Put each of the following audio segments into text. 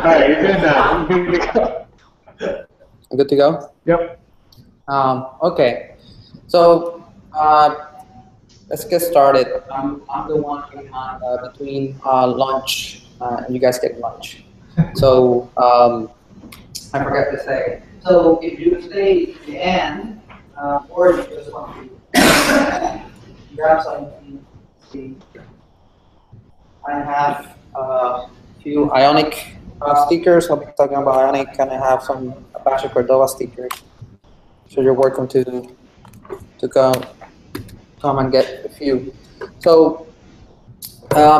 right, you can go. Good to go? Yep. Okay, so let's get started. I'm the one behind, between lunch and you guys get lunch. So I forgot to say. So if you stay to the end, or you just want to grab something, see, I have a few Ionic stickers. I'll be talking about Ionic, and I have some Apache Cordova stickers. So you're welcome to come and get a few. So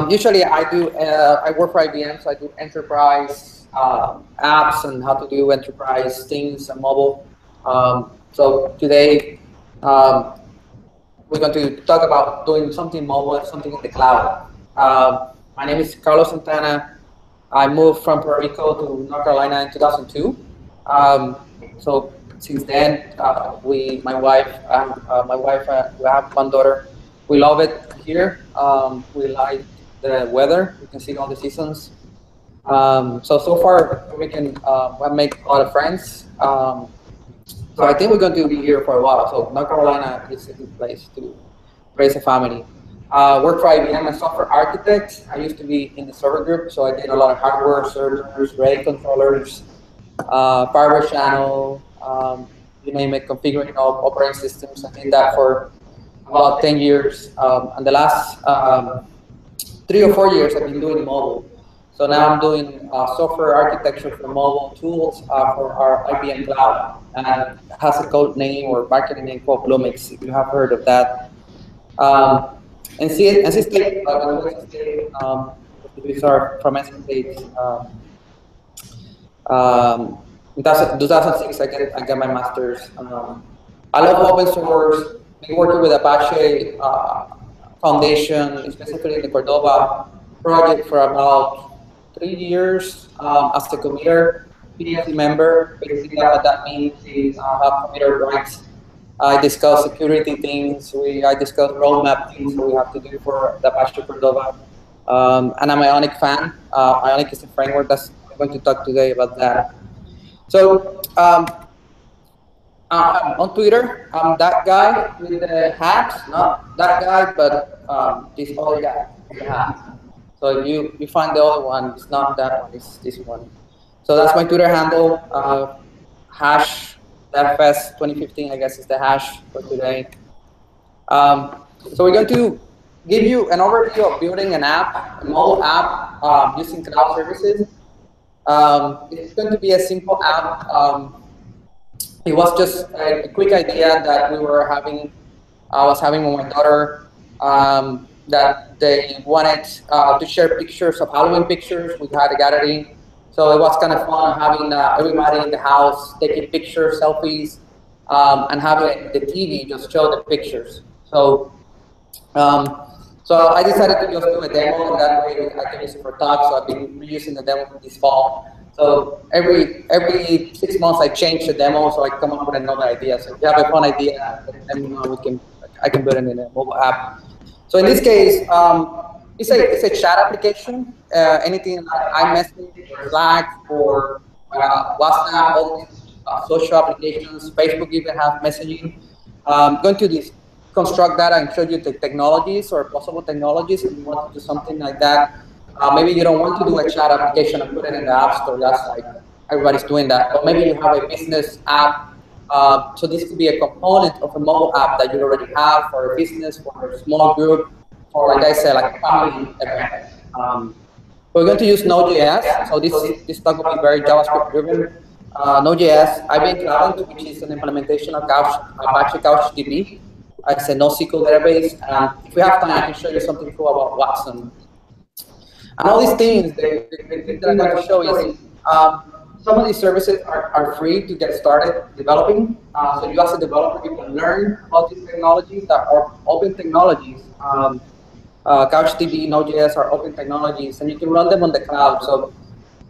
usually I work for IBM, so I do enterprise apps and how to do enterprise things and mobile. So today we're going to talk about doing something mobile, something in the cloud. My name is Carlos Santana. I moved from Puerto Rico to North Carolina in 2002. So since then, my wife, we have one daughter. We love it here. We like the weather. We can see all the seasons. So far, we make a lot of friends. So I think we're going to be here for a while. So North Carolina is a good place to raise a family. Work for IBM as software architect. I used to be in the server group, so I did a lot of hardware, servers, RAID controllers, firewall channel, you name it, configuring all operating systems. I did that for about 10 years. And the last 3 or 4 years, I've been doing mobile. So now I'm doing software architecture for mobile tools for our IBM Cloud. And it has a code name or marketing name called Bluemix, if you have heard of that. NC State, these are from NC State. In 2006, I got my master's. I love open source. Been working with Apache Foundation, specifically the Cordova project, for about 3 years as a committer, PhD member. Basically, what that means is I have committer rights. I discuss security things. I discuss roadmap things that we have to do for the Apache Cordova. And I'm an Ionic fan. Ionic is a framework that's I'm going to talk today about that. So on Twitter, I'm that guy with the hat, not that guy, but this other guy with the hat. So if you find the other one, it's not that one, it's this one. So that's my Twitter handle, hash DevFest 2015, I guess is the hash for today. So we're going to give you an overview of building an app, a mobile app using cloud services. It's going to be a simple app. It was just a quick idea that we were having. I was having with my daughter that they wanted to share pictures of Halloween pictures. We had a gathering, so it was kind of fun having everybody in the house taking pictures, selfies, and having the TV just show the pictures. So I decided to just do a demo, and that way I can use it for talk. So I've been reusing the demo this fall. So every 6 months I change the demo, so I come up with another idea. So if you have a fun idea, let me know. I can build it in a mobile app. So in this case, it's a chat application. Anything like iMessage or Slack or WhatsApp, all these social applications. Facebook even have messaging. I'm going to construct that and show you the technologies or possible technologies if you want to do something like that. Maybe you don't want to do a chat application and put it in the App Store. That's like everybody's doing that. But maybe you have a business app. So this could be a component of a mobile app that you already have for a business, for a small group, or like I said, like a family event. We're going to use Node.js. So this talk will be very JavaScript driven. Node.js, IBM Cloudant, which is an implementation of Apache CouchDB. It's a NoSQL database. And if we have time, I can show you something cool about Watson. And all these things, the thing that I'm going to show is some of these services are free to get started developing. So you as a developer, you can learn about these technologies that are open technologies. CouchDB, Node.js are open technologies, and you can run them on the cloud. So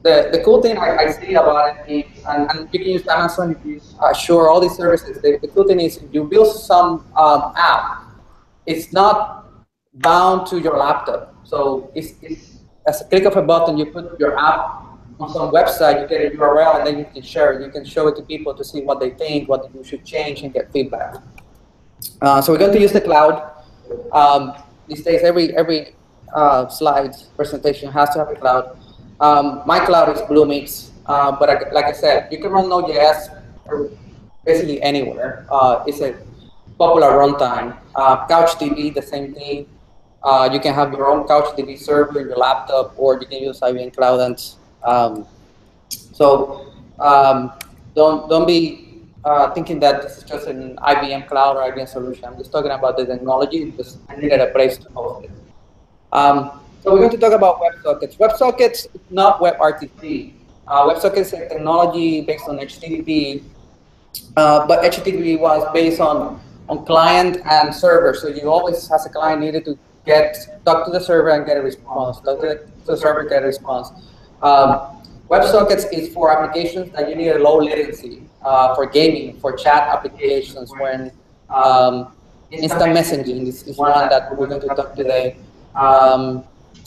the cool thing I see about it is, and you can use Amazon, you can use Azure, all these services. The cool thing is if you build some app, it's not bound to your laptop. So it's as a click of a button, you put your app on some website, you get a URL and then you can share it. You can show it to people to see what they think, what you should change, and get feedback. So we're going to use the cloud. These days, every slide presentation has to have a cloud. My cloud is Bluemix, but like I said, you can run Node.js basically anywhere. It's a popular runtime. CouchDB, the same thing. You can have your own CouchDB server in your laptop, or you can use IBM Cloudant. Don't be thinking that this is just an IBM Cloud or IBM solution. I'm just talking about the technology because I needed a place to host it. So we're going to talk about WebSockets. WebSockets, not WebRTC. WebSockets is a technology based on HTTP, but HTTP was based on client and server. So you always, as a client, needed to talk to the server and get a response. Talk to the server, get a response. WebSockets is for applications that you need a low latency, for gaming, for chat applications, when instant messaging is one that we're going to talk today.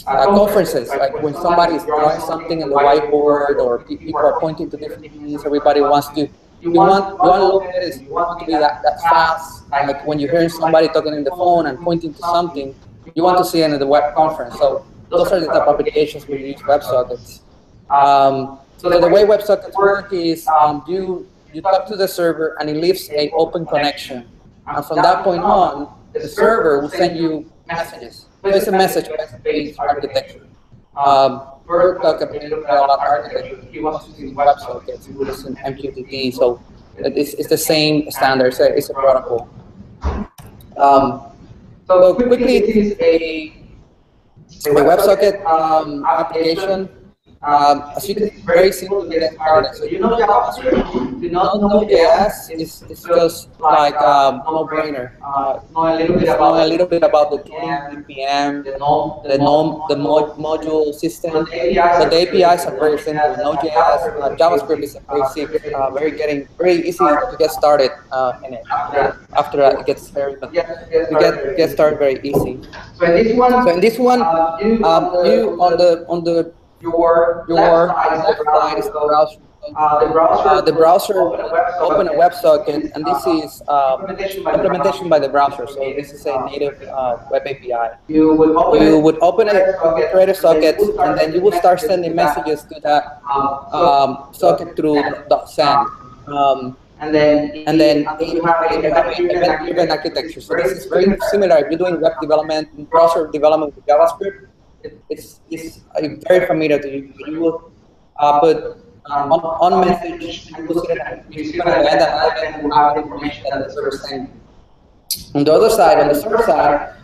Conferences, like when somebody is drawing something in the whiteboard, or people are pointing to different things, everybody wants to, you want low latency, you want to be that fast. Like when you're hearing somebody talking on the phone and pointing to something, you want to see it in the web conference. So those are the type of applications where you use WebSockets. So the way WebSockets work is you talk to the server and it leaves an open connection. And from that point on, the server will send you messages. So it's a message-based architecture. We're talking about architecture. He wants to use WebSockets, we use MQTT. So it's the same standard. It's a protocol. So quickly, it is a WebSocket application. As you can see, very simple to get started. So you know JavaScript, you know Node.js, it's just like no-brainer. Know a little bit about the tooling, BPM, the module system. But the APIs are very simple. Node.js, JavaScript is very easy to get started in it. After that, it gets get started very easy. So in this one, you on the your left side is the browser. The browser open a WebSocket, and this is implementation by the browser. So this is a native web API. You would open it, create a socket, and then you will start sending messages to that socket through .send. And then you have event architecture. So this is very similar. If you're doing web development, browser development with JavaScript, it's very familiar to you. You will put on message, and you see an event, and then you have the information that the server sent. On the other side, on the server side,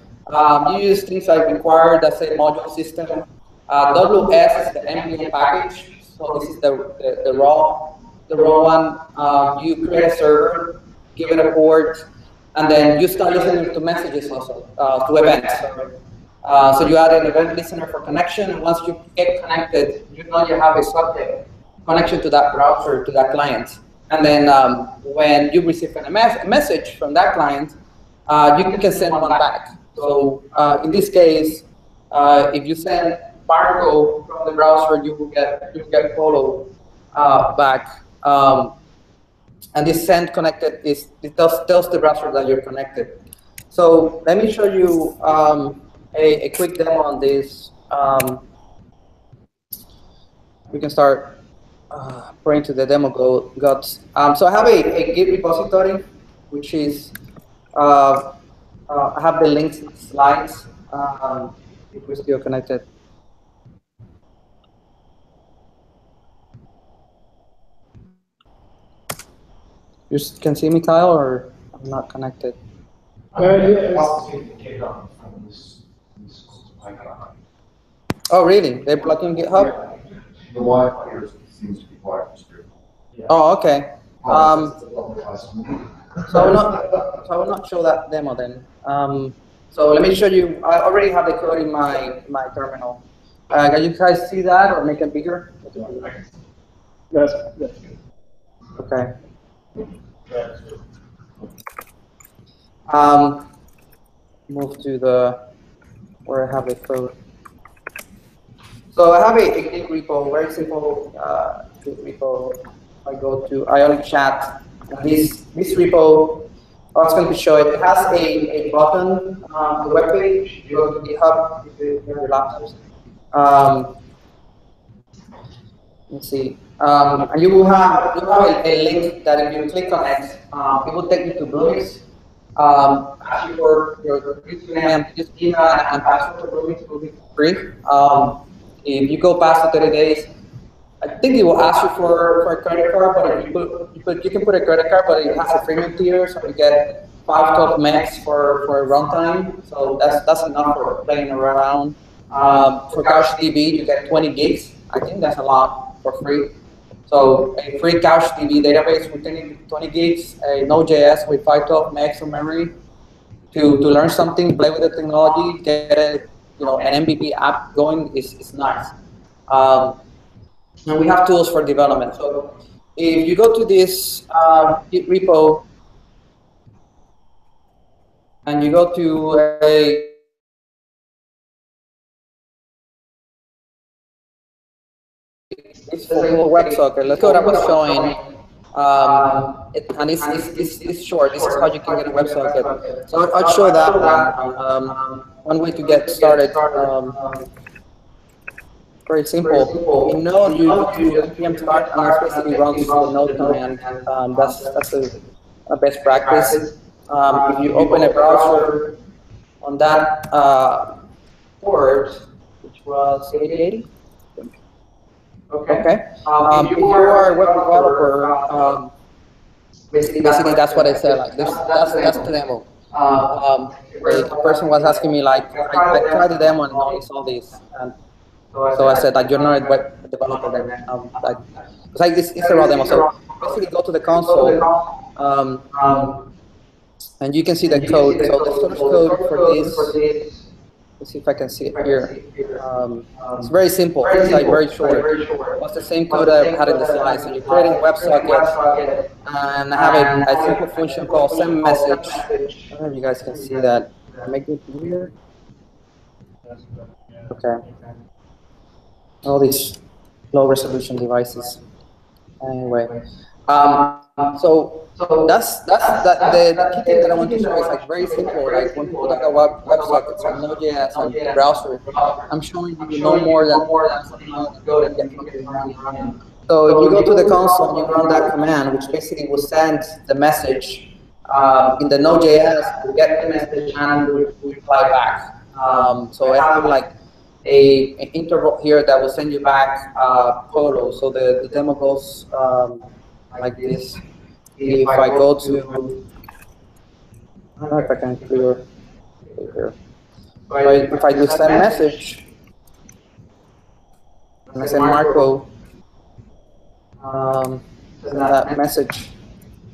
you use things like required, that's a module system. WS is the npm package. So this is the raw one. You create a server, give it a port, and then you start listening to messages also, to events. So you add an event listener for connection, and once you get connected, you know you have a socket connection to that browser, to that client. And then when you receive a message from that client, you can send one back. So in this case, if you send barcode from the browser, you will get follow back. And this send connected it tells the browser that you're connected. So let me show you a quick demo on this. We can start praying to the demo gods. So I have a Git repository, which is I have the links in the slides. If we're still connected. You can see me, Kyle, or I'm not connected? Oh, really? They're blocking GitHub? The Wi-Fi here seems to be quite restricted. Oh, okay. So I will not show that demo then. So let me show you. I already have the code in my terminal. Can you guys see that, or make it bigger? That's good. Okay. Move to where I have the code. So I have a Git repo, very simple Git repo. I go to Ionic chat. This repo, I was going to show it. It has a button on the web page. You go to GitHub if you have your laptops. Let's see. And you will have a link that if you click on it, it will take you to Bluemix. Ask you for your username, just email and password for Bluemix will be free. If you go past the 30 days, I think it will ask you for a credit card, but if you can put a credit card, but it has a premium tier, so you get 512 megs for a runtime. So that's enough for playing around. For CouchDB, you get 20 gigs. I think that's a lot for free. So a free CouchDB database with 20 gigs, a Node.js with 512 megs of memory to learn something, play with the technology, get an MVP app going is nice. And we have tools for development. So if you go to this Git repo and you go to a full WebSocket, let's go to what I was showing. And it's short. This is how you can get a WebSocket. So I'll show that one. One way to get started. Very simple. In Node, you do npm start, and it basically runs the Node command. That's a best practice. If you open a browser on that port, which was 8080. Okay. If you are a web developer, basically that's what I said. Like that's the demo. A person was asking me like, I tried the demo and only saw this. So I said, like, you're not a web developer then. It's a raw demo. So basically go to the console, and you can see the code. So the source code for this, let's see if I can see it here. It's very simple. It's like very short. It's the same code I had in the slides. So you're creating WebSockets, and I have a simple function called send message. I don't know if you guys can see that. Make it clear. Okay. All these low resolution devices. Anyway, so that's the key thing that I want to show is like very simple. Like when people talk about WebSockets and Node.js and the browser, I'm showing you no more than go and get something running. So if you go to the console and you run that command, which basically will send the message in the Node.js, you get the message and reply back. So I have like an interval here that will send you back photos. So the demo goes like this. If I go to, I don't know if I can clear here. If I do send message, and I send Marco that message,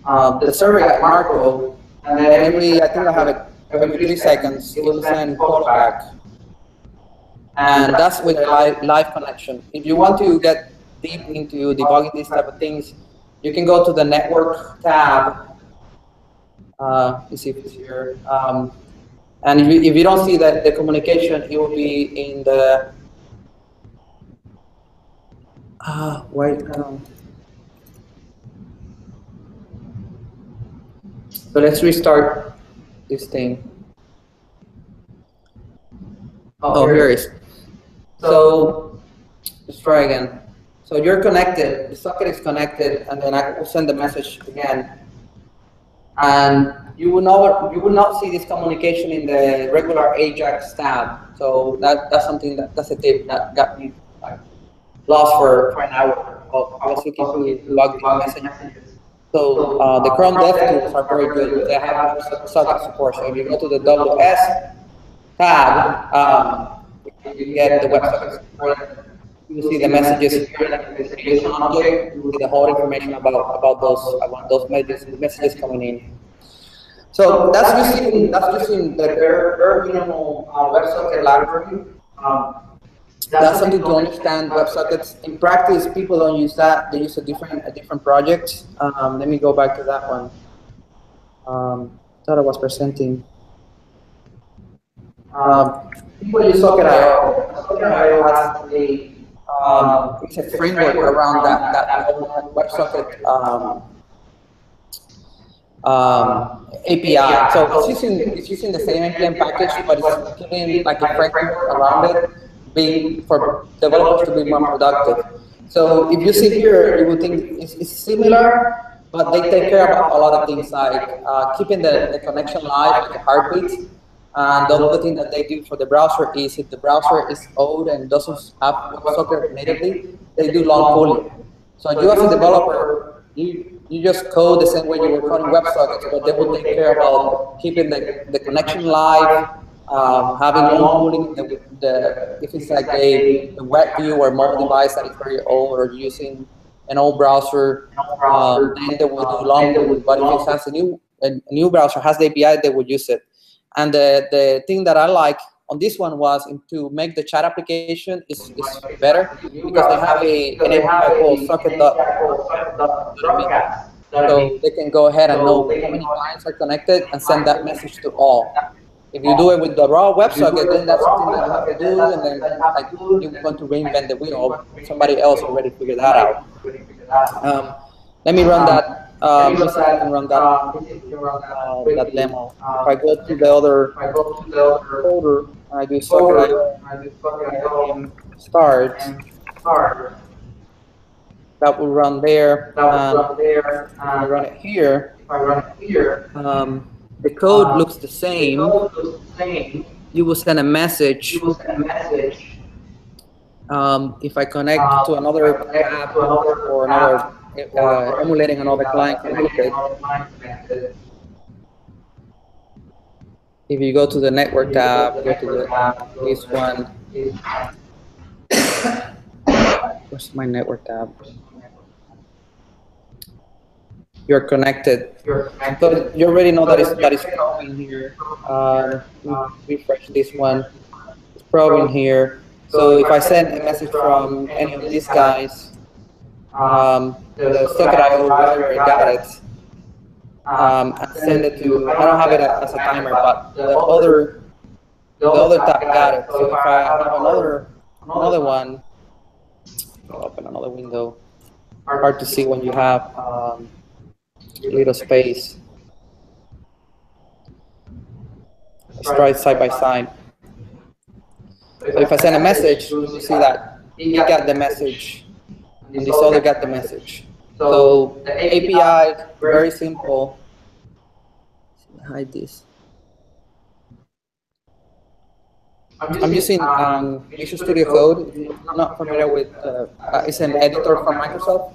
the server got Marco, and then I think I have it every 3 seconds, it will send photo back. And that's with a live connection. If you want to get deep into debugging these type of things, you can go to the network tab. You see if it's here. And if you don't see that the communication, it will be in the wait. So let's restart this thing. Oh, here it is. So let's try again. So you're connected, the socket is connected, and then I will send the message again. And you will not see this communication in the regular Ajax tab. So that's something that's a tip that got me lost for an hour. I was looking to log the messages. So the Chrome dev tools are very good. They have socket support. So if you go to the WS tab, you get the WebSocket support. You see the messages here, like the JSON object. You see the whole information about those messages coming in. So that's using the bare minimum WebSocket library. That's something to understand WebSockets. In practice, people don't use that. They use a different project. Let me go back to that one. Thought I was presenting. People use Socket.io. Socket.io has it's a framework around that WebSocket API. So it's using the same NPM package, but it's giving like a framework around it, being for developers to be more productive. So if you see here, you would think it's similar, but they take care about a lot of things like keeping the connection live, like a heartbeat. And the other thing that they do for the browser is if the browser is old and doesn't have WebSocket natively, they do long polling. So you as a developer, you just code the same way you were coding WebSockets, but they will take care about keeping the connection live, having long polling. If it's like a web view or mobile device that is very old or using an old browser, then they will do long polling. But if it has a new browser has the API, they will use it. And the thing that I like on this one was to make the chat application is better because they have an API called socket.broadcast. So they can go ahead and know how many clients are connected and send that message to all. If you do it with the raw WebSocket, then that's something that you have to do, and then like you want to reinvent the wheel. Somebody else already figured that out. Let me run that. Let me see if I can run that demo. If I go to the other folder and I do socket.io start, that will run there. If I run it here, the code looks the same. You will send a message. If I connect to another app or another emulating another client connected. If you go to the network tab, go to this one. Where's my network tab? You're connected. So you already know that is probing here. Refresh this one. It's probing here. So if I send a message from any of these guys, the socket.io library got it. And send it to. I don't have it as a timer, but the other tab got it. So if I have another one, I'll open another window. Hard to see when you have little space. Let's try side by side. So if I send a message, you see that he got the message, and this other got the message. So the API, very simple. Hide this. I'm using Visual Studio Code. If you're not familiar with, it's an editor from Microsoft.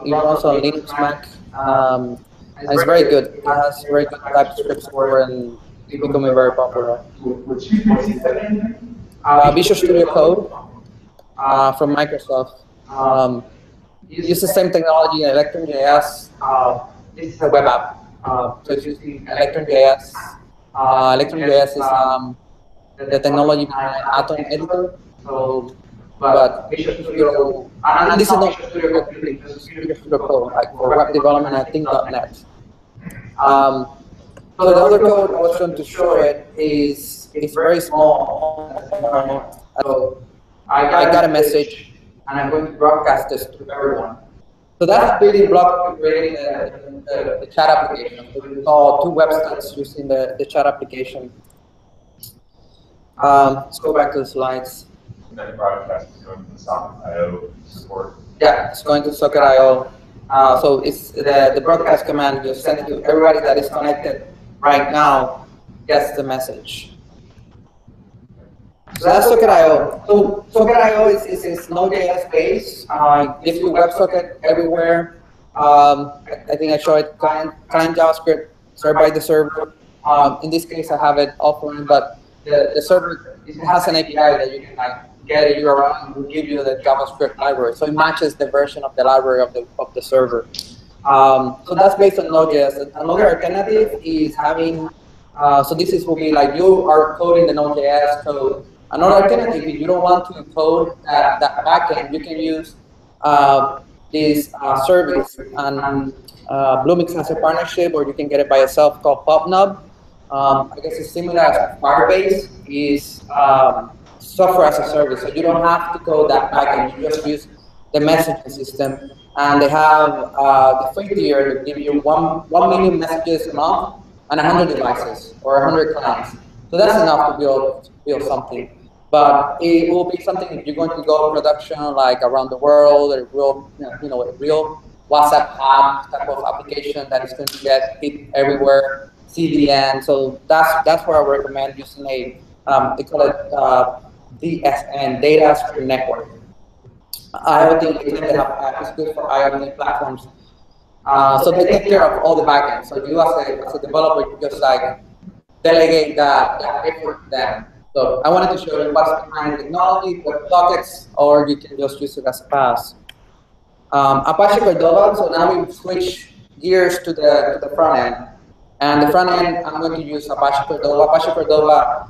It runs on Linux, Mac, and it's very good. It has very good TypeScript support, and it's becoming very popular. Visual Studio Code from Microsoft. Use the same technology in ElectronJS. This is a web app. So it's using ElectronJS. ElectronJS is the technology behind Atom Editor. So, but Visual Studio, and this is not Visual Studio Code, Visual Studio Code, like for web development, I think .NET. So the other code I was going to show it is very small. So I got a message, and I'm going to broadcast this to everyone. So that's building block to create the chat application. So we saw two websites using the chat application. Let's go back to the slides. That broadcast is going to the socket.io support. Yeah, it's going to socket.io. So it's the broadcast command. You send it to everybody that is connected right now. Gets the message. So that's socket.io. So socket.io is Node.js based. Gives you WebSocket everywhere. I think I showed it client JavaScript served by the server. In this case, I have it offline, but the server has an API that you can get a URL and will give you the JavaScript library. So it matches the version of the library of the server. So that's based on Node.js. Another alternative is having. So this will be like you are coding the Node.js code. Another alternative, if you don't want to code that backend, you can use this service. And Bluemix has a partnership, or you can get it by yourself, called PubNub. I guess it's similar as Firebase. Is software as a service. So you don't have to code that backend. You just use the messaging system. And they have the free tier to give you 1 million messages a month and 100 devices or 100 clients. So that's enough to build something. But it will be something if you're going to go production like around the world, or real, a real WhatsApp app type of application that is going to get hit everywhere, CDN. So that's where I recommend using a they call it DSN, Data Stream Network. IoT, is good for IoT platforms. So they take care of all the backend. So you as a developer, you just like delegate that effort to them. So I wanted to show you what's behind the technology, what sockets, or you can just use it as a pass. Apache Cordova, so now we switch gears to the front end. And the front end, I'm going to use Apache Cordova. Apache Cordova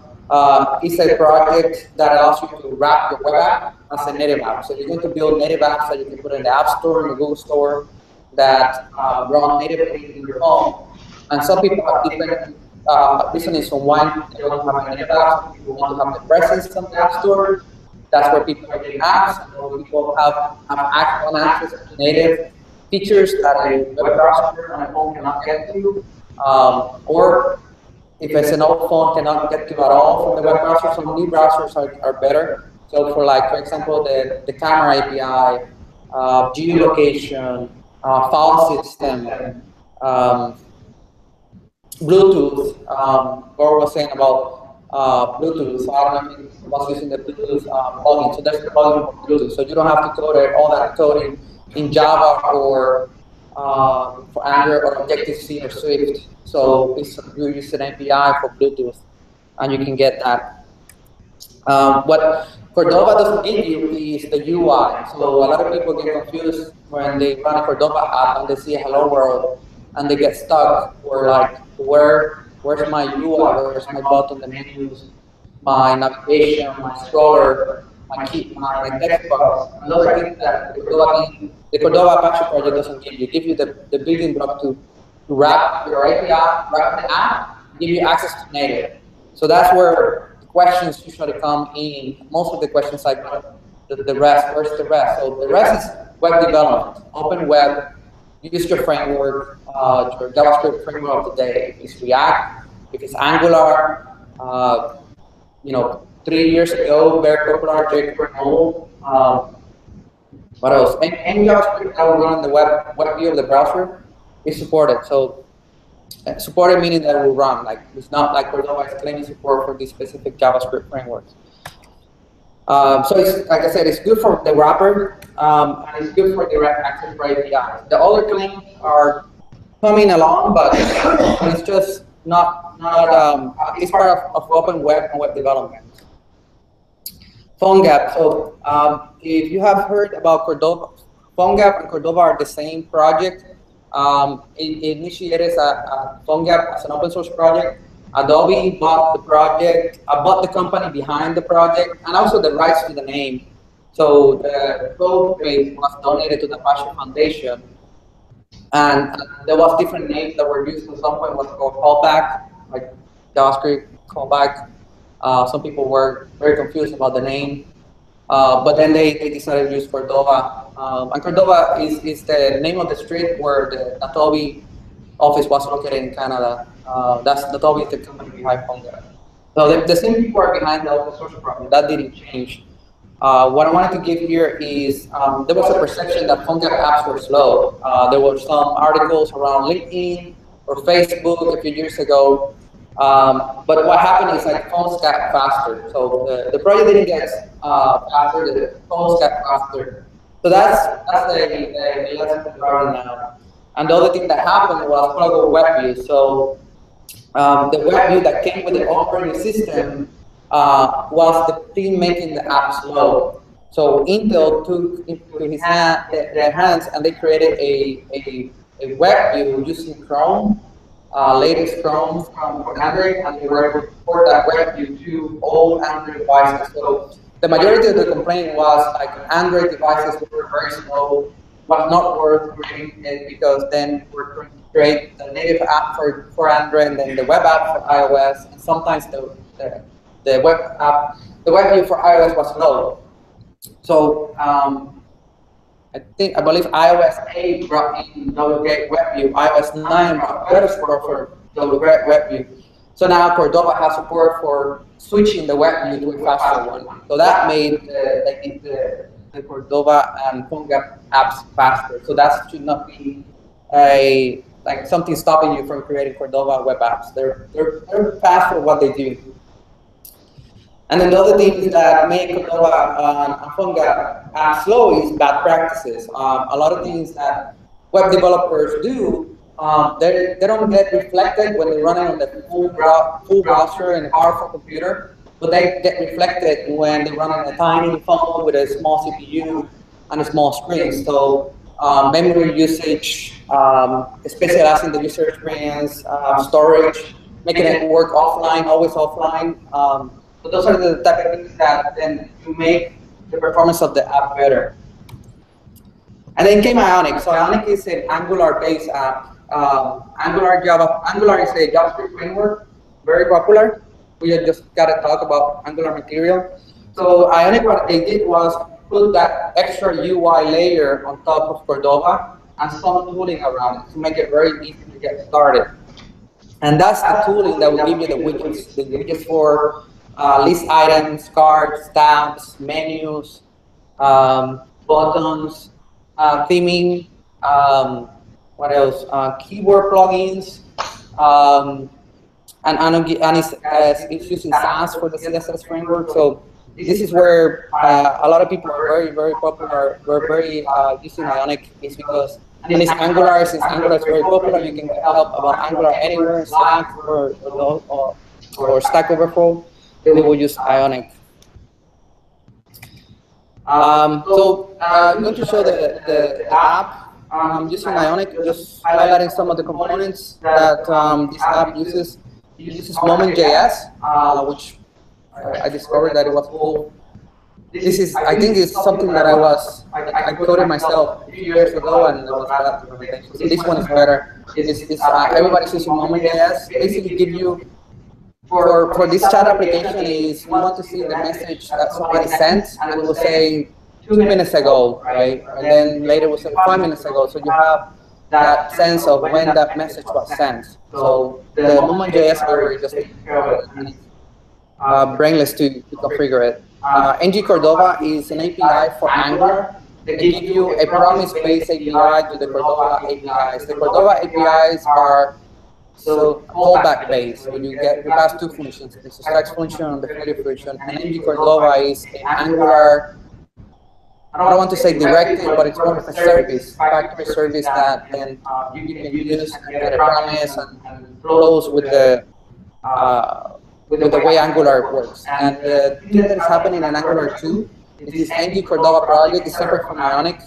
is a project that allows you to wrap your web app as a native app. So you're going to build native apps that you can put in the App Store, in the Google Store, that run natively in your phone. And some people have different reasons on why they don't have a native app. Some people want to have the presence on the App Store. That's where people are getting apps. And people have access to native features that a web browser on a phone cannot get to. Or if it's an old phone, cannot get to at all from the web browser. Some new browsers are better. So for example, the camera API, geolocation, file system, Bluetooth. Gore was saying about Bluetooth. So I don't know if he was using the Bluetooth plugin. So there's the plugin for Bluetooth. So you don't have to code all that coding in Java or for Android or Objective-C or Swift. So you use an API for Bluetooth, and you can get that. What Cordova doesn't give you is the UI. So a lot of people get confused when they run a Cordova app and they see a hello world and they get stuck. Or like, where's my UI? Where's my button, the menus, my navigation, my scroller, my text box? And those are things that the Cordova Apache project doesn't give you. It gives you the building block to wrap your API, wrap the app, give you access to native. So that's where questions usually come in. Most of the questions like the rest, where's the rest? So the rest is web development, open web, use your framework, your JavaScript framework of the day. If it's React, if it's Angular, 3 years ago, very popular, jQuery. What else? Any JavaScript that will run in the web view of the browser is supported. So supported meaning that it will run. Like it's not like Cordova is claiming support for these specific JavaScript frameworks. So it's, like I said, it's good for the wrapper, and it's good for direct access for APIs. The other claims are coming along, but it's just not it's part of open web and web development. PhoneGap. So if you have heard about Cordova, PhoneGap and Cordova are the same project. It initiated PhoneGap as an open source project. Adobe bought the project, bought the company behind the project, and also the rights to the name. So the code base was donated to the Apache Foundation, and there was different names that were used. At some point, was called callback, like JavaScript callback. Some people were very confused about the name, but then they decided to use Cordova. And Cordova is the name of the street where the Adobe office was located in Canada. That's Adobe is the company behind PhoneGap. So the same people are behind the open source project. That didn't change. What I wanted to give here is there was a perception that PhoneGap apps were slow. There were some articles around LinkedIn or Facebook a few years ago. But what happened is like phones got faster. So the project didn't get faster, the phones got faster. So that's the lesson from now. And the other thing that happened was pluggable web view. So the web view that came with the operating system was the team making the app slow. So Intel took into their hands and they created a web view using Chrome. Latest Chrome from Android, and they were able to port that web view to all Android devices. So the majority of the complaint was like Android devices were very slow, was not worth creating it because then we're trying to create the native app for Android and then the web app for iOS, and sometimes the the web app, the web view for iOS was slow. So I believe iOS 8 brought in double-gate web view. iOS 9 brought better support for double-gate web view. So now Cordova has support for switching the web view to a faster one. So that made the Cordova and PhoneGap apps faster. So that should not be like something stopping you from creating Cordova web apps. They're fast for what they do. And then the other thing that make Cordova and PhoneGap apps slow is bad practices. A lot of things that web developers do, they don't get reflected when they're running on the full browser in a powerful computer, but they get reflected when they run on a tiny phone with a small CPU and a small screen. So memory usage, specializing the user experience, storage, making it work offline, always offline. So those are the type of things that then you make the performance of the app better. And then came Ionic. So Ionic is an Angular-based app. Angular is a JavaScript framework, very popular. We just got to talk about Angular material. So Ionic, what they did was put that extra UI layer on top of Cordova and some tooling around it to make it very easy to get started. And that's the tooling that will give you the widgets for list items, cards, stamps, menus, buttons, theming, what else? Keyboard plugins, and it's using Sans for the CSS framework. So this is where a lot of people are very popular. We're very using Ionic is because, and it's Angular. Since Angular is very popular, you can help about Angular anywhere, Slack or Stack Overflow. They will use Ionic. So I'm going to show the app using Ionic, just highlighting some of the components that this app uses. It uses Moment.js, which I discovered that it was cool. This is, I think, it's something that I coded myself a few years ago, and it was bad. So this one is better. Everybody's using Moment.js. Basically, give you for this chat application is you want to see the message that somebody sent, and it will say 2 minutes ago, right? And then later it will say 5 minutes ago. So you have that sense of when that message was sent. So the Moment.js library just takes care of it, and it's brainless to configure it. NG Cordova is an API for Angular. They give you a promise-based API to the Cordova APIs. The Cordova APIs are callback based. So you pass two functions, the subtract function and the failure function. And NG Cordova is an Angular, I don't want to say directive, but it's more of a service, factory service that then you can use and get a promise and flows with the way Angular works. And the thing that is happening in Angular 2 is this NG Cordova project is separate from Ionic.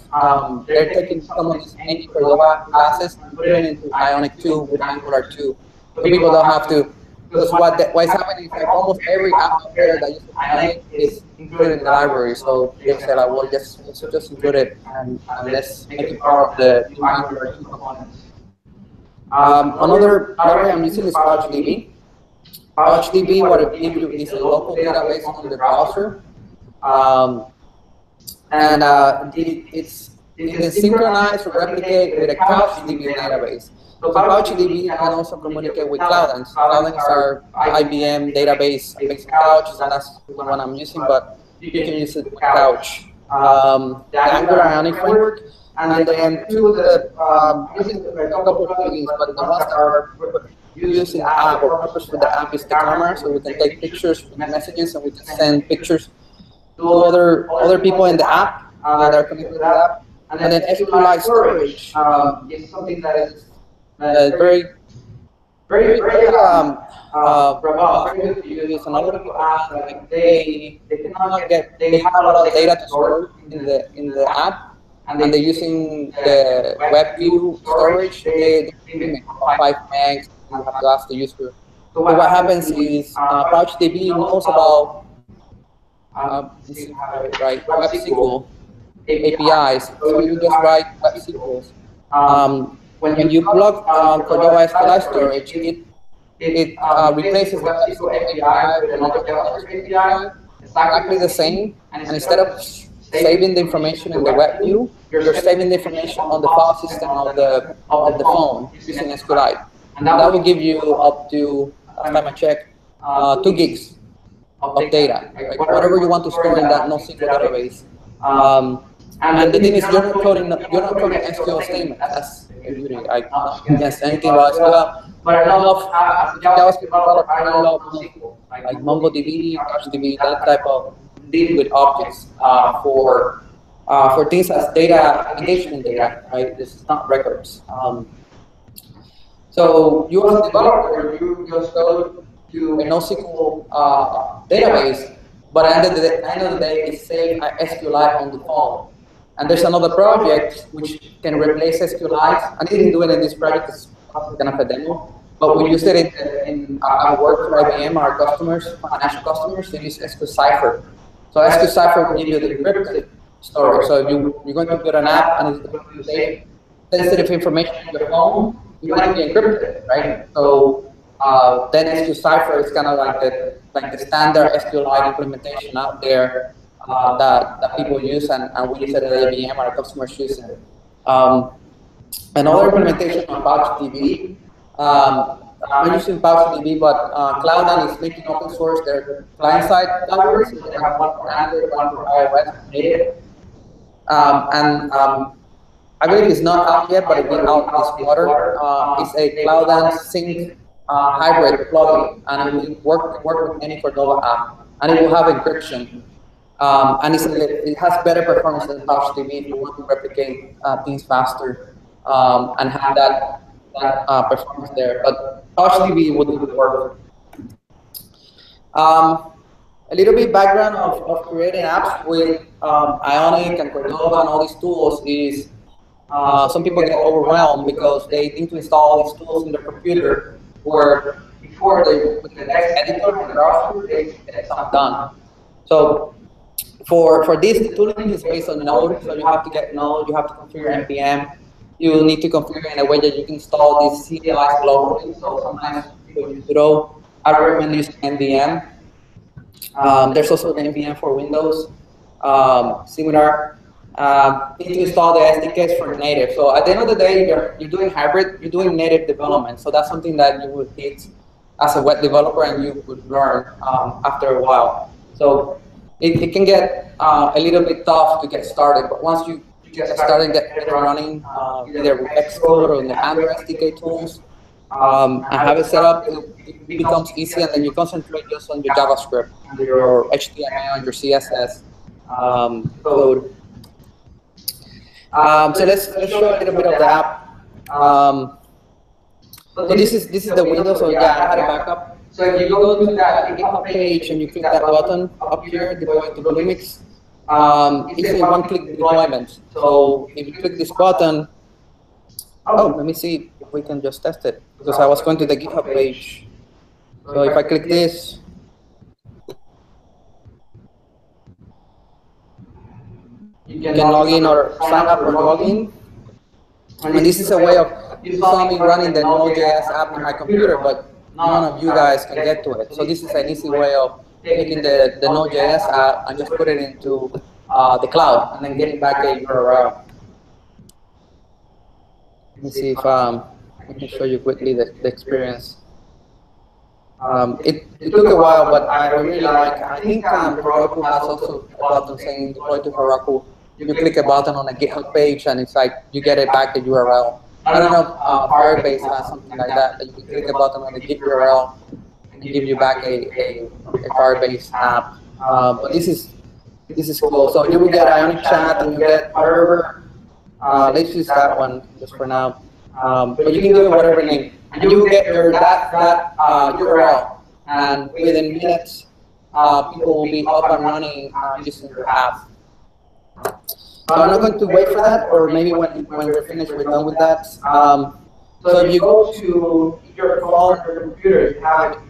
They're taking some of these NG Cordova classes and putting it into Ionic 2 with Angular 2. So people don't have to, because what is happening is like almost every app out there that uses Ionic is included in the library. So they say like, well, just include it and let's make it part of the new Angular 2 components. Another library I'm using is CouchDB. CouchDB, what it gives you is a local database on the browser. It can synchronize or replicate with a CouchDB database. So CouchDB can also communicate with Cloudant. Cloudant is our IBM database based on Couch, and that's the one I'm using, but you can use it with Couch. The Angular Ionic framework, and then two of the, using a couple of plugins, but the ones that are used in the app or purpose for the app is the camera, so we can take pictures with messages and we can send pictures to other people in the app that are connected to the app. And then SQLite storage is something that is very robust, very good to use. And a lot of people ask, like, they have a lot of data to store in the app, and they're using the web view storage. They limit 5 megs. You have to ask the user. So what happens is CouchDB knows about web SQL APIs. So you just write web SQLs. When you plug Cordova SQLite storage, it it replaces the WebSQL API with another JavaScript API. It's exactly the same, and instead of saving the information in the web view, you're saving the information on the file system of the phone using SQLite. And that will give you up to, last time I checked, 2 gigs of data, right? Whatever you want to store in that NoSQL database. And the thing is, you're not coding SQL statements. That's a beauty. I'm not against anything about SQL, but I love as a JavaScript developer, I love NoSQL, like MongoDB, CouchDB, that type of deal with objects for things as data, engagement data, right? This is not records. So you as a developer, you just go to a NoSQL database, but at the end of the day, it's saved SQLite on the phone. And there's another project which can replace SQLite. I didn't do it in this project, it's kind of a demo, but we used it in our work for IBM, our customers, financial customers, they use SQL Cipher. So SQL Cipher will give you the encrypted storage. So if you're going to build an app and it's going to save sensitive information on your phone, you want it to be encrypted, right? So then SQL Cipher is kind of like the standard SQLite implementation out there that people use, and we use it at IBM, our customers use it. Another implementation on CouchDB. I'm using CouchDB, but Cloudant is making open source their client-side libraries. So they have one for Android, one for iOS native. I believe it's not out yet, but it will out this quarter. It's a Cloudant sync hybrid plugin, and it will work with any Cordova app, and it will have encryption. And it has better performance than CouchDB if you want to replicate things faster and have that performance there. But CouchDB would do the work. A little bit background of creating apps with Ionic and Cordova and all these tools is some people get overwhelmed because they need to install all these tools in their computer, where before with the text editor and browser, they get stuff done. So for this, the tooling is based on Node, so you have to get Node, you have to configure NPM, you need to configure in a way that you can install these CLIs globally. So sometimes people use sudo. I recommend using NVM. There's also the NVM for Windows, similar. You need to install the SDKs for native. So at the end of the day, you're doing hybrid, you're doing native development. So that's something that you would hit as a web developer and you would learn after a while. So it can get a little bit tough to get started, but once you get started and get it running, either with Xcode or in the Android SDK tools, and have it set up, it becomes easy, and then you concentrate just on your JavaScript, your HTML, and your CSS code. So let's show a little bit of the app. So this is the window. So yeah, I had a backup. So if you go to that GitHub page and you click that button up here, deploy to Bluemix, it's a one-click deployment. So if you click this button, let me see if we can just test it, because I was going to the GitHub page. So if I click this, you can log in or sign up or log in. And this is a way of, you saw me running the Node.js app on my computer, but none of you guys can get to it. So this is an easy way of taking the Node.js app and just put it into the cloud and then getting back a URL. Let me see if I can show you quickly the experience. It took a while, but I really like it. I think Heroku has also a button saying deploy to Heroku. You click a button on a GitHub page and it's like you get it back the URL. I don't know if Firebase has something like that you can click a button on the Git URL and give you back a Firebase app. But this is cool. So you will get Ionic chat and you get whatever. Let's use that one just for now. But you can give it whatever name. And you will get that URL. And within minutes, people will be up and running using your app. So I'm not going to wait for that, or maybe when we're finished, we're done with that. So if you go to your phone or your computer,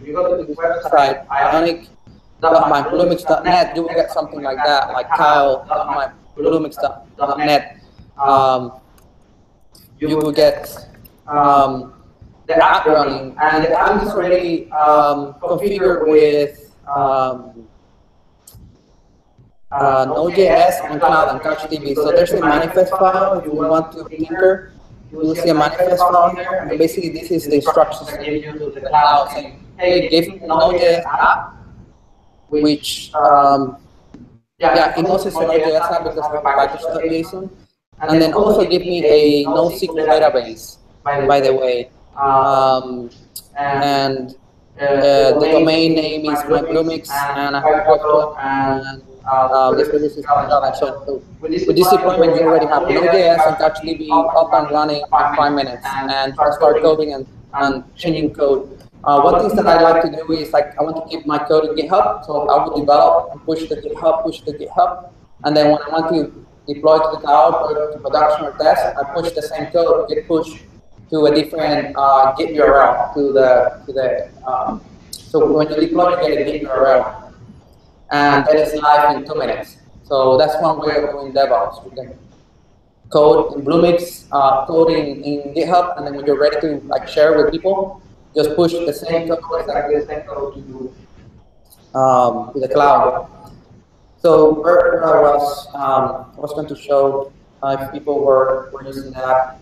you go to this website, ionic.mybluemix.net, you will get something like that, like kyle.mybluemix.net. You will get the app running, and the app is already configured with Node.js and Cloudant, CouchDB. So there's a manifest file. If you want to tinker, you will see a manifest file here. And basically, this is the instructions that give you to the cloud saying, hey, give me a Node.js app, which, it knows it's a Node.js app because I have a package.json. And then also give me a NoSQL database, by the way. And the domain name is my Bluemix, and I have webhook, and the service is Cloudant. So with this deployment, you already have Node.js and CouchDB up and running in 5 minutes, and just start coding and changing code. One thing that I like to do is, like, I want to keep my code in GitHub, so I will develop and push the GitHub, and then when I want to deploy to the cloud or to production or test, I push the same code, get pushed to a different Git URL to the so when you deploy, you get a Git URL, and that is live in 2 minutes. So that's one way of doing DevOps. You can code in Bluemix, code in GitHub, and then when you're ready to share with people, just push the same code, exactly the same code to the cloud. So where I was going to show if people were using that.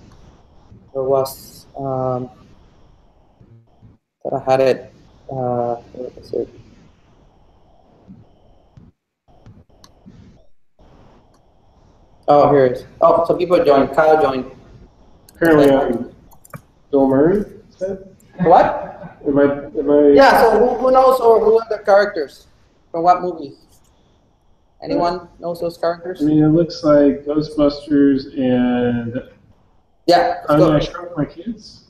There was that I had it. Where is it? Oh, here it is. Oh, so people joined. Kyle joined. Apparently, I'm Bill Murray. What? Am I? Yeah. So who knows, or who are the characters from what movie? Anyone knows those characters? I mean, it looks like Ghostbusters and. Yeah. I Shrunk My Kids.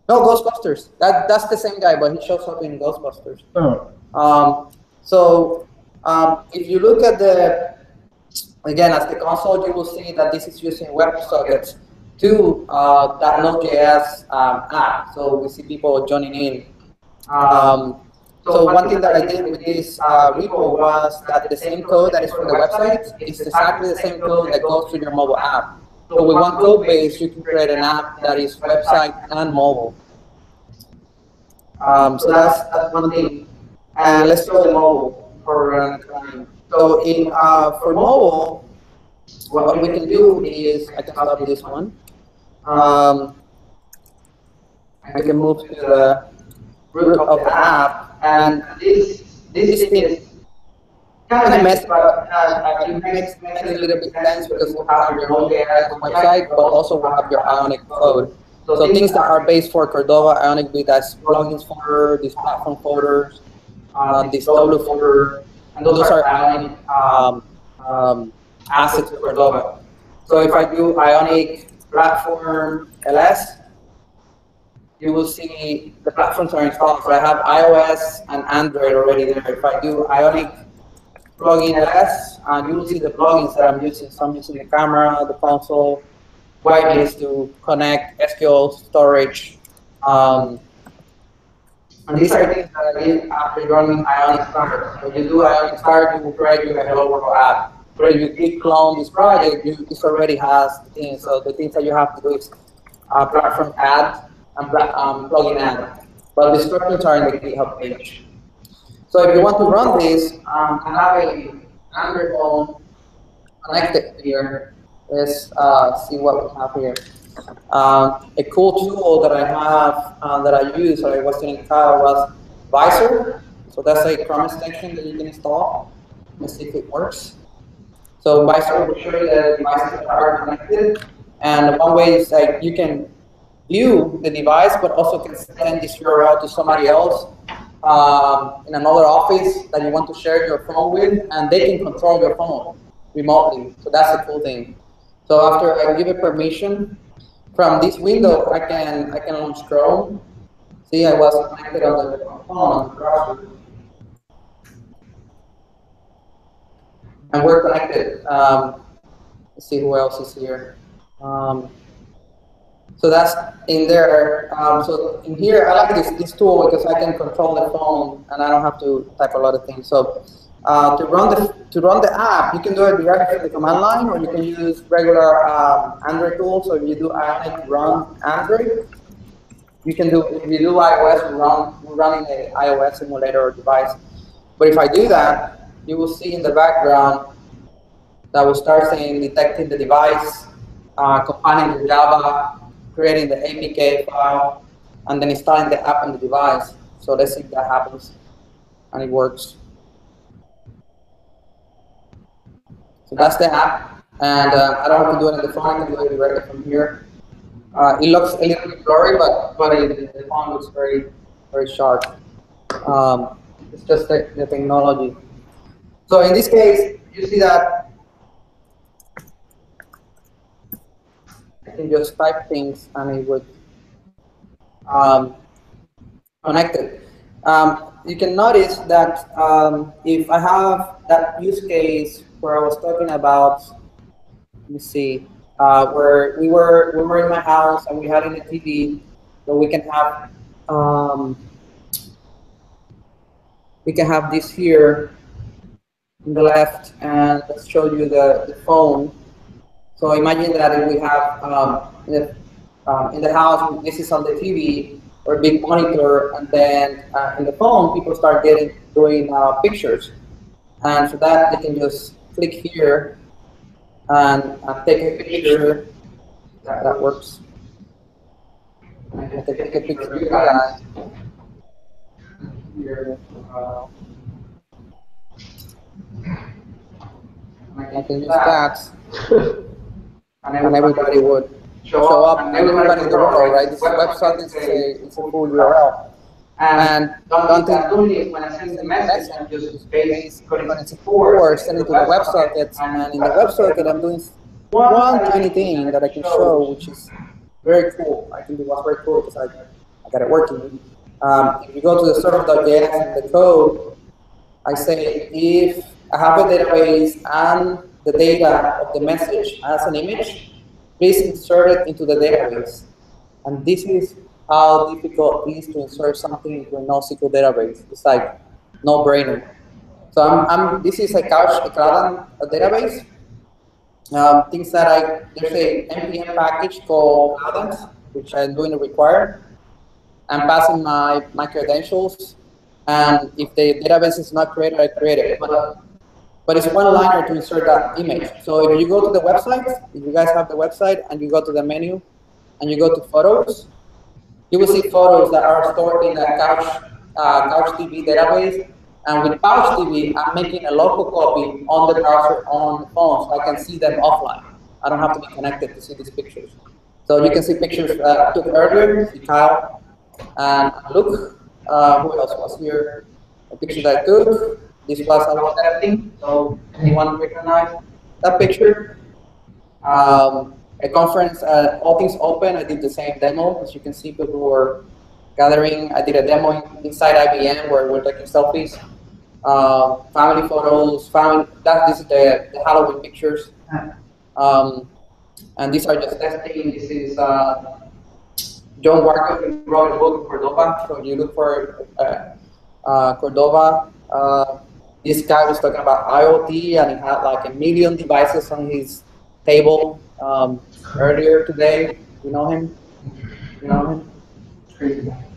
No, Ghostbusters. That's the same guy, but he shows up in Ghostbusters. Oh. So if you look at again, as the console, you will see that this is using WebSockets to that Node.js app. So we see people joining in. So one thing that I did with this repo was that the same code that is from the website is exactly the same code that goes to your mobile app. So with one code base, you can create an app that is website and mobile. So that's one thing. And let's go to mobile for a time. So for mobile, what we can do is, I can start with this one. I can move to the root of the app, and this thing is kind of messy, but it makes a little bit sense because we'll have your Node.js website, but also we'll have your Ionic code. So things that are based for Cordova, Ionic be that's plugins folder, these platform folders, this W folder, and those are Ionic assets of Cordova. So if I do Ionic platform ls, you will see the platforms are installed. So I have iOS and Android already there. If I do Ionic plugin ls, you will see the plugins that I'm using. So I'm using the camera, the console, whitelist to connect SQL storage. And these are things that I did after running Ionic start. So you do Ionic start, you will create your Hello World app. But if you click clone this project, this already has the things. So the things that you have to do is platform add and plugin add. But the instructions are in the GitHub page. So if you want to run this, I have an Android phone connected here. Let's see what we have here. A cool tool that I have that I use, that I was in Kyle, was Visor. So that's a Chrome extension that you can install. Let's see if it works. So Visor will show you the devices that are connected. And one way is that you can view the device, but also can send this URL to somebody else in another office that you want to share your phone with, and they can control your phone remotely. So that's a cool thing. So after I give it permission, from this window, I can launch Chrome. See, I was connected on the phone on the browser. And we're connected. Let's see who else is here. So that's in there. So in here, I like this tool because I can control the phone and I don't have to type a lot of things. So to run the app, you can do it directly from the command line, or you can use regular Android tools. So if you do Ionic run Android, You can do, if you do iOS, we're running an iOS simulator or device. But if I do that, you will see in the background that will start saying detecting the device, compiling the Java, creating the APK file, and then installing the app on the device. So let's see if that happens and it works. So that's the app, and I don't have to do it on the phone. I can do it directly from here. It looks a little bit blurry, but the phone looks very, very sharp. It's just the technology. So in this case, you see that I can just type things and it would connect it. You can notice that if I have that use case where I was talking about, let me see, where we were in my house and we had in the TV, so we can have this here on the left, and let's show you the phone. So imagine that if we have in the house, this is on the TV or a big monitor, and then in the phone, people start doing pictures, and for that they can just click here and take a picture. That works. I can take a picture of you guys here. I can use that, and everybody would show up, and everybody in the world, right? This website is a full URL. And don't think when I send the message, I'm just paste or send it to the WebSocket, and in the WebSocket, I'm doing one tiny thing that I can show, which is very cool. I think it was very cool because I got it working. If you go to the server.js and the code, I say if I have a database and the data of the message as an image, please insert it into the database. And this is how difficult it is to insert something into a NoSQL database. It's like no-brainer. So this is a Cloudant database. Things that there's a npm package called Cloudant, which I'm doing to require. I'm passing my credentials, and if the database is not created, I create it. But it's one-liner to insert that image. So if you go to the website, if you guys have the website, and you go to the menu, and you go to Photos, you will see photos that are stored in the CouchDB database. And with CouchDB, I'm making a local copy on the browser on the phone, so I can see them offline. I don't have to be connected to see these pictures. So you can see pictures I took earlier, see Kyle and Luke. Who else was here? A picture that I took. This was I was editing. So anyone recognize that picture? A conference, all things open. I did the same demo. As you can see, people were gathering. I did a demo inside IBM where we're taking selfies. Family photos. This is the Halloween pictures. And these are just testing. This is John Walker, who wrote a book, Cordova. So you look for Cordova. This guy was talking about IoT, and he had like 1 million devices on his table earlier today. You know him? You know him?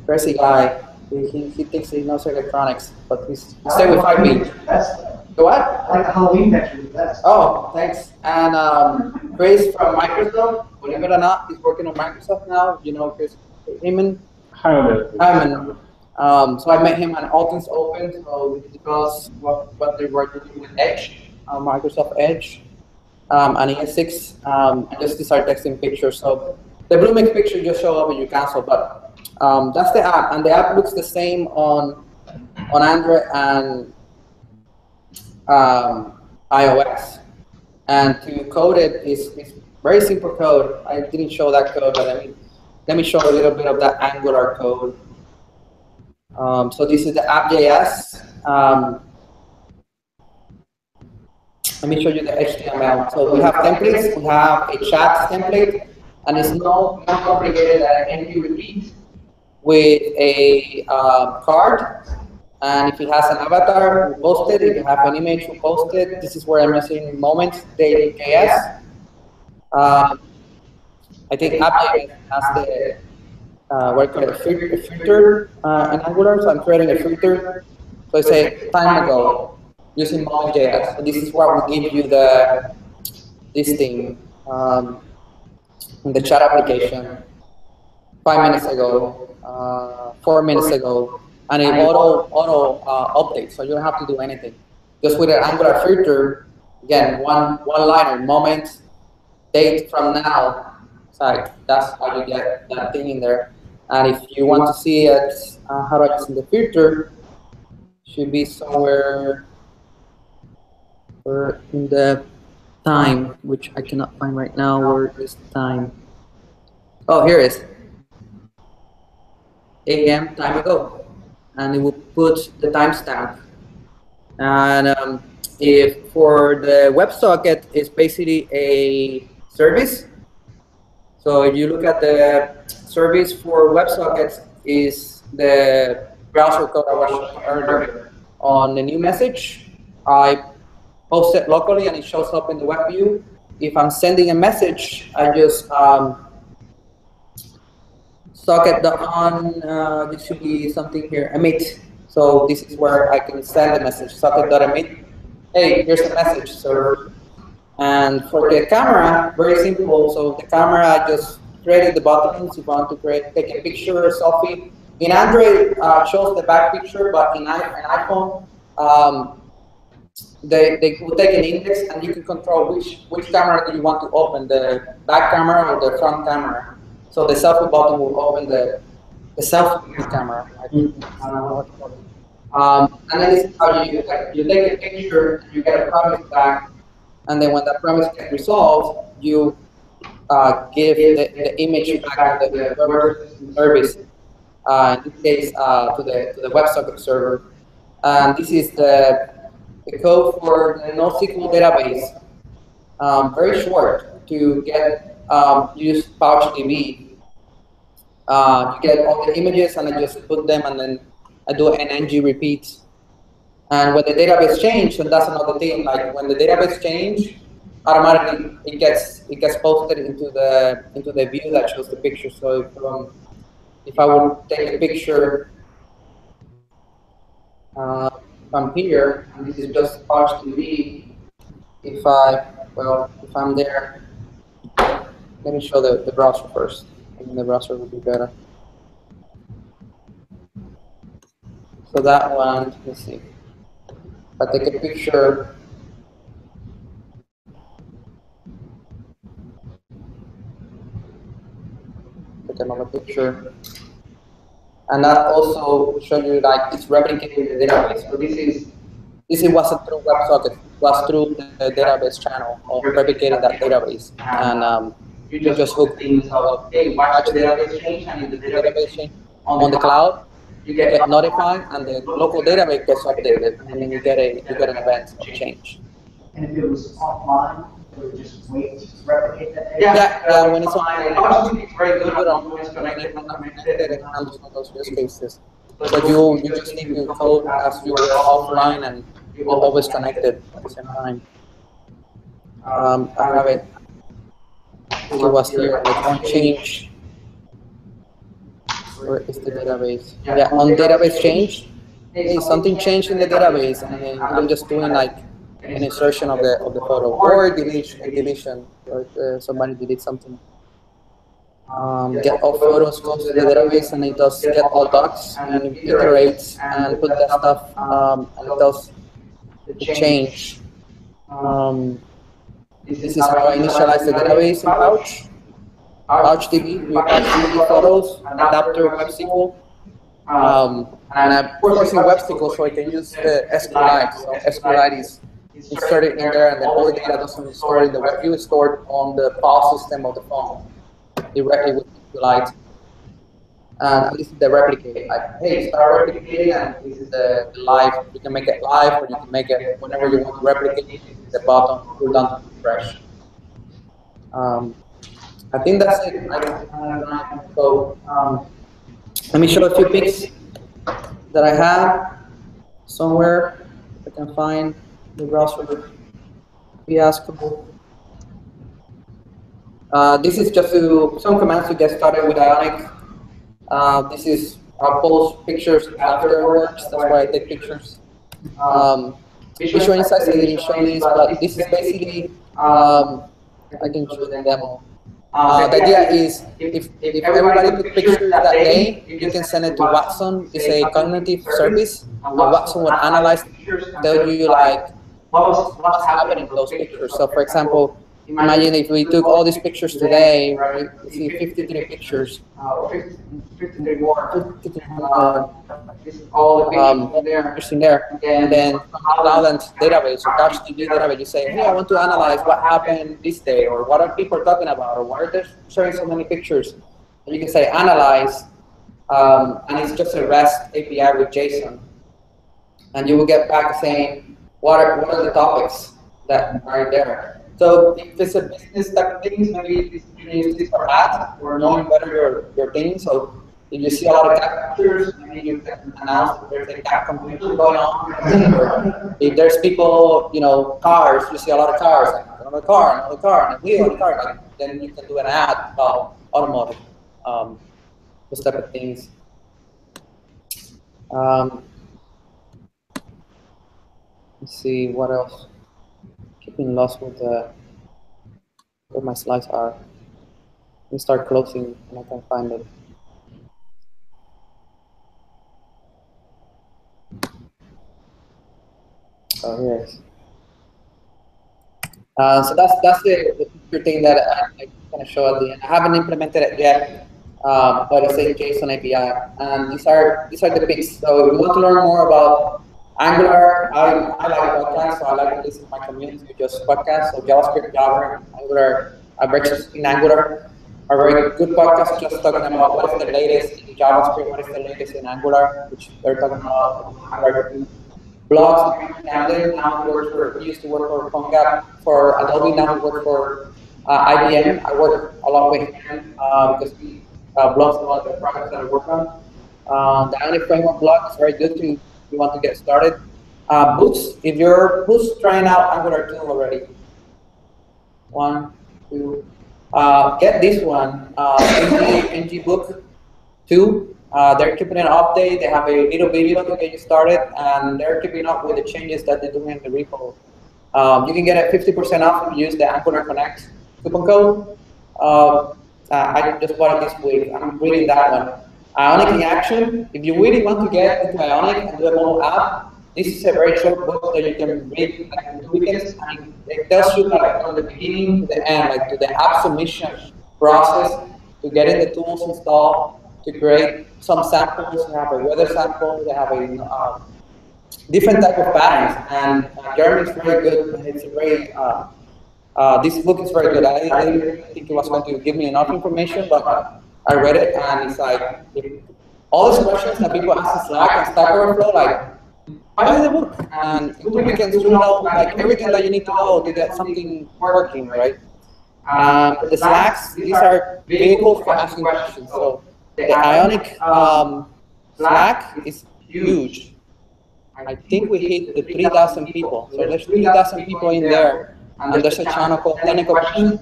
Crazy guy. He thinks he knows electronics, but he's stay with 5B. The what? Like a Halloween picture. Oh, thanks. And Chris from Microsoft, believe it or not, he's working on Microsoft now. You know Chris Hyman? Hyman. So I met him on All Things Open, so we discussed what they were doing with Edge, Microsoft Edge, and ES6, and just to start texting pictures. So the Bluemix picture just show up when you cancel, but that's the app, and the app looks the same on Android and iOS. And to code it is very simple code. I didn't show that code, but let me show a little bit of that Angular code. So this is the app.js. Let me show you the HTML. So we have templates. We have a chat template, and it's not complicated than an empty repeat with a card. And if it has an avatar, we post it. If you have an image, we post it. This is where I'm using moments, daily.js. I think app.js has what I call a filter in Angular. So I'm creating a filter. So I say time ago using moment.js. So this is what will give you this thing in the chat application 5 minutes ago, 4 minutes ago, and it auto updates. So you don't have to do anything. Just with an Angular filter, again, one liner, moment, date from now. So that's how you get that thing in there. And if you want to see it, how do I see the filter? Should be somewhere or in the time, which I cannot find right now. Where is time? Oh, here it is. AM time ago, and it will put the timestamp. And if for the WebSocket, it's basically a service. So if you look at the service for WebSockets, is the browser code I was showing earlier. On the new message, I post it locally and it shows up in the web view. If I'm sending a message, I just socket.on, this should be something here, emit. So this is where I can send the message, socket.emit. Hey, here's the message server. And for the camera, very simple. So the camera, I just created the buttons. If you want to take a picture, a selfie. In Android, shows the back picture, but in iPhone, they will take an index, and you can control which camera do you want to open, the back camera or the front camera. So the selfie button will open the selfie camera. I don't know what to call it. And then this is how you take a picture, you get a promise back, and then when that promise gets resolved, you give the image back to the web service. In this case, to the WebSocket server. And this is the code for the NoSQL database. Very short to get use CouchDB. You get all the images, and I just put them, and then I do an ng repeat. And when the database changes, and that's another thing, like when the database changes, automatically it gets posted into the view that shows the picture. So if I would take a picture from here, and this is just CouchDB, if I'm there, let me show the browser first. I think the browser would be better. So that one, let's see. If I take a picture, take another picture, and that also will show you like it's replicating the database. So this wasn't through WebSocket, it was through the database channel of replicating that database. And you just hook things up. Hey, watch the database change, and if the database change on the cloud, you get notified, and the local database gets updated, and then you get an event of change. And if it was offline, it would just wait to replicate that data? Yeah, when it's offline, it's very good on connected and handles all those use cases. But you just need to code as you are offline, and you're always connected at the same time. I have it. It was here, like on change. Where is the database? Yeah, on database change. Hey, something changed in the database, and then I'm just doing like an insertion of the photo or deletion, or somebody deleted something. Get all photos, goes to the database, and it does get all docs, and it iterates and put that stuff, and it does the change. This is how I initialize the database in CouchDB, with CouchDB photos, adapter WebSQL, and I'm forcing WebSQL so I can use the SQLite. So SQLite is inserted in there, and then all the data doesn't store in the web view, is stored on the file system of the phone directly with SQLite. And this is the replicate. Like, hey, start replicating, and this is the live. You can make it live, or you can make it whenever you want to replicate. The button, Cloudant, refresh. I think that's it. So let me show a few pics that I have somewhere. If I can find the browser fiasco. This is just some commands to get started with Ionic. This is I'll post pictures afterwards. That's why I take pictures. Visual Insights, I didn't show this, but this is basically I can show the demo. The idea is if everybody put pictures that day, you can send it to Watson. It's a cognitive service, and Watson will analyze, tell you like what's happening in those pictures. So for example, imagine if we took all these pictures today, right? You see 53 pictures. 53 more. This is all the pictures in there. And then Cloudant database or CouchDB database, you say, hey, I want to analyze what happened this day, or what are people talking about, or why are they sharing so many pictures? And you can say analyze, and it's just a REST API with JSON. And you will get back saying, what are the topics that are there? So if it's a business type of things, maybe you can use this for ads or knowing better your thing. So if you see a lot of cat pictures, maybe you can announce that there's a cat competition going on. Or if there's people, cars, you see a lot of cars, like another car, and a wheel on a car, like, then you can do an ad about automotive, those type of things. Let's see what else. Keeping lost with where my slides are. Let me start closing and I can find it. Oh, here it is. So that's the picture thing that I kind of show at the end. I haven't implemented it yet, but it's a JSON API, and these are the pics. So if you want to learn more about Angular, I like podcasts, so I like to listen to my community to just podcasts. So JavaScript, Java, Angular, Breakfast in Angular are very good podcasts, just talking about what is the latest in JavaScript, what is the latest in Angular, which they're talking about blogs. Camden now used to work for PhoneGap for Adobe, now work for IBM. I work a lot with him because he blogs about the projects that I work on. The Ionic framework blog is very good if you want to get started. Books, who's trying out Angular 2 already? 1, 2. Get this one, NG Book 2. They're keeping an update. They have a little video to get you started, and they're keeping up with the changes that they're doing in the repo. You can get it 50% off if you use the Angular Connect coupon code. I just bought it this week. I'm reading that one. Ionic in action. If you really want to get into Ionic and do a mobile app, this is a very short book that you can read like in 2 weekends. And it tells you like from the beginning to the end, like to the app submission process, to getting the tools installed, to create some samples. They have a weather sample. They have a different type of patterns. And Jeremy is very good. It's a very this book is very good. I didn't think it was going to give me enough information, but I read it, and it's like all these questions that people ask in Slack and Stack Overflow, like buy the book, and in 2 weekends you know like everything that you need to know to get something working, right? The Slacks, these are vehicles for asking questions. So the Ionic Slack is huge. I think we hit the 3,000 people. So there's 3,000 people in there, and there's a channel called Technical Questions.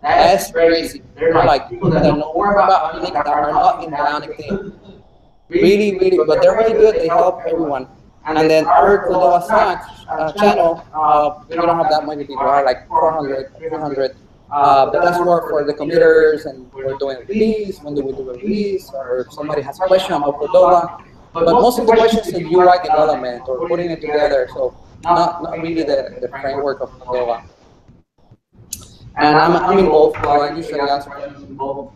That's crazy. They're like people that know more about Ionic that are not in the Ionic team. Really, really, but they're really good. They help everyone. And then our Cordova Slack channel, we don't have that many people. Are like 400, 300. But that's more for the commuters, and we're doing a release. When do we do a release? Or if somebody has a question about Cordova. But most of the questions in UI development or putting it together. So not really the framework of Cordova. And I'm involved, so I usually answer questions in both.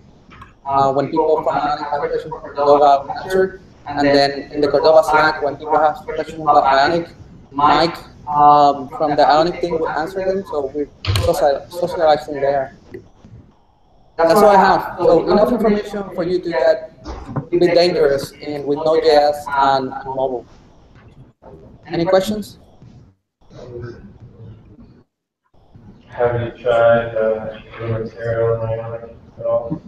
When people from Ionic have questions for Cordova, we answer. And then in the Cordova Slack, when people have questions about Ionic, Mike from the Ionic team will answer them. So we're socializing there. That's all I have. So enough information for you to get a bit dangerous with Node.js and mobile. Any questions? Have you tried doing material in Ionic at all?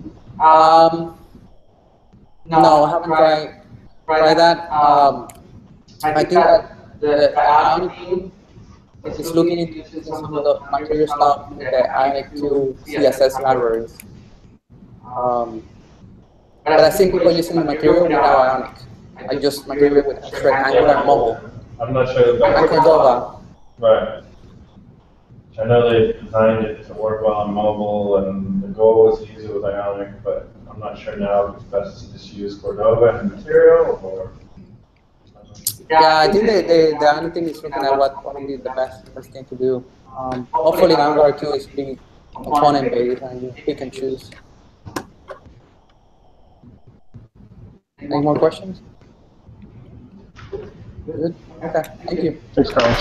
No, I haven't tried that. I think that the Ionic team is looking into using some of the material stuff in the Ionic 2 CSS libraries. But I think people using the material without Ionic. I just material with abstract Angular mobile. I'm not sure about And Cordova. Right. I know they designed it to work well on mobile, and the goal was to use it with Ionic, but I'm not sure now if it's best to just use Cordova and material, or... Yeah, I think the only thing is looking at what would be the best thing to do. Hopefully Angular 2 is being component based and you pick and choose. Any more questions? Good. Okay. Thank you. Thanks, Carlos.